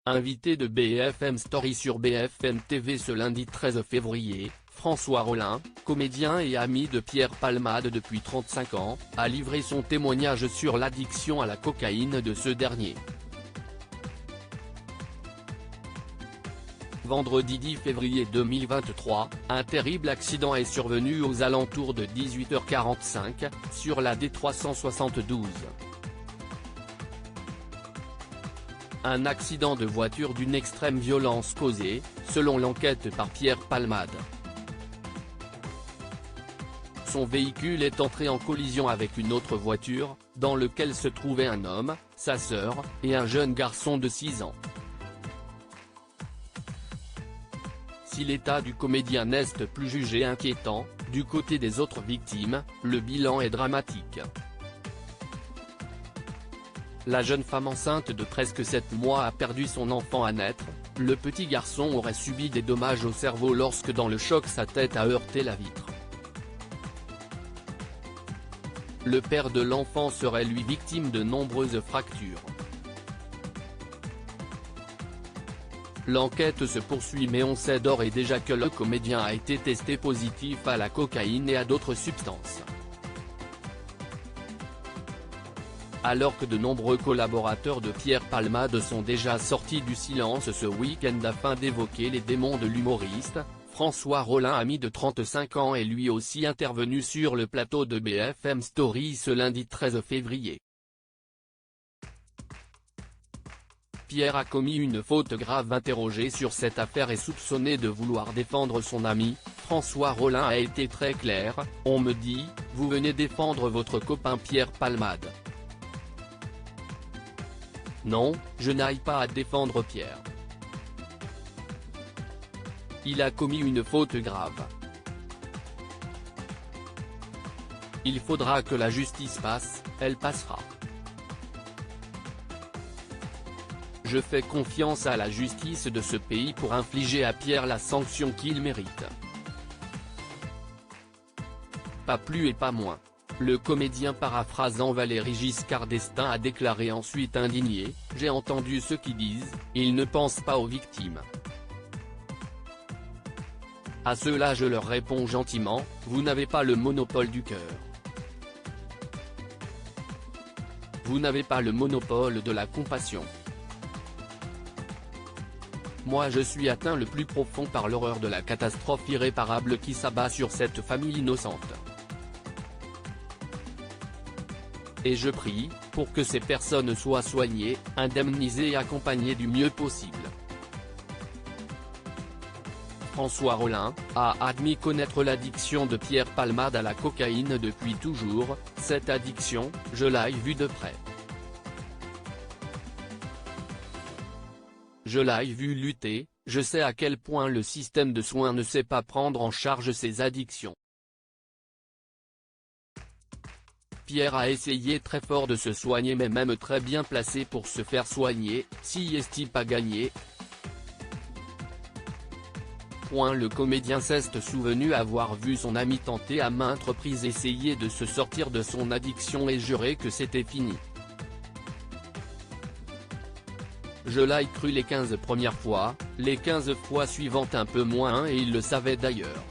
Invité de BFM Story sur BFM TV ce lundi 13 février, François Rollin, comédien et ami de Pierre Palmade depuis 35 ans, a livré son témoignage sur l'addiction à la cocaïne de ce dernier. Vendredi 10 février 2023, un terrible accident est survenu aux alentours de 18h45, sur la D372. Un accident de voiture d'une extrême violence causé, selon l'enquête par Pierre Palmade. Son véhicule est entré en collision avec une autre voiture, dans lequel se trouvait un homme, sa sœur, et un jeune garçon de 6 ans. Si l'état du comédien n'est plus jugé inquiétant, du côté des autres victimes, le bilan est dramatique. La jeune femme enceinte de presque 7 mois a perdu son enfant à naître, le petit garçon aurait subi des dommages au cerveau lorsque dans le choc sa tête a heurté la vitre. Le père de l'enfant serait lui victime de nombreuses fractures. L'enquête se poursuit mais on sait d'ores et déjà que le comédien a été testé positif à la cocaïne et à d'autres substances. Alors que de nombreux collaborateurs de Pierre Palmade sont déjà sortis du silence ce week-end afin d'évoquer les démons de l'humoriste, François Rollin, ami de 35 ans, est lui aussi intervenu sur le plateau de BFM Story ce lundi 13 février. Pierre a commis une faute grave. Interrogé sur cette affaire et soupçonné de vouloir défendre son ami, François Rollin a été très clair: « On me dit, vous venez défendre votre copain Pierre Palmade. Non, je n'aille pas à défendre Pierre. Il a commis une faute grave. Il faudra que la justice passe, elle passera. Je fais confiance à la justice de ce pays pour infliger à Pierre la sanction qu'il mérite. Pas plus et pas moins ». Le comédien paraphrasant Valéry Giscard d'Estaing a déclaré ensuite indigné: « J'ai entendu ceux qui disent, ils ne pensent pas aux victimes. À ceux-là je leur réponds gentiment, vous n'avez pas le monopole du cœur. Vous n'avez pas le monopole de la compassion. Moi je suis atteint le plus profond par l'horreur de la catastrophe irréparable qui s'abat sur cette famille innocente. Et je prie, pour que ces personnes soient soignées, indemnisées et accompagnées du mieux possible. » François Rollin a admis connaître l'addiction de Pierre Palmade à la cocaïne depuis toujours. « Cette addiction, je l'ai vue de près. Je l'ai vu lutter, je sais à quel point le système de soins ne sait pas prendre en charge ces addictions. Pierre a essayé très fort de se soigner mais même très bien placé pour se faire soigner, s'y est-il pas gagné ? » Le comédien s'est souvenu avoir vu son ami tenter à maintes reprises essayer de se sortir de son addiction et jurer que c'était fini. « Je l'ai cru les 15 premières fois, les 15 fois suivantes un peu moins et il le savait d'ailleurs.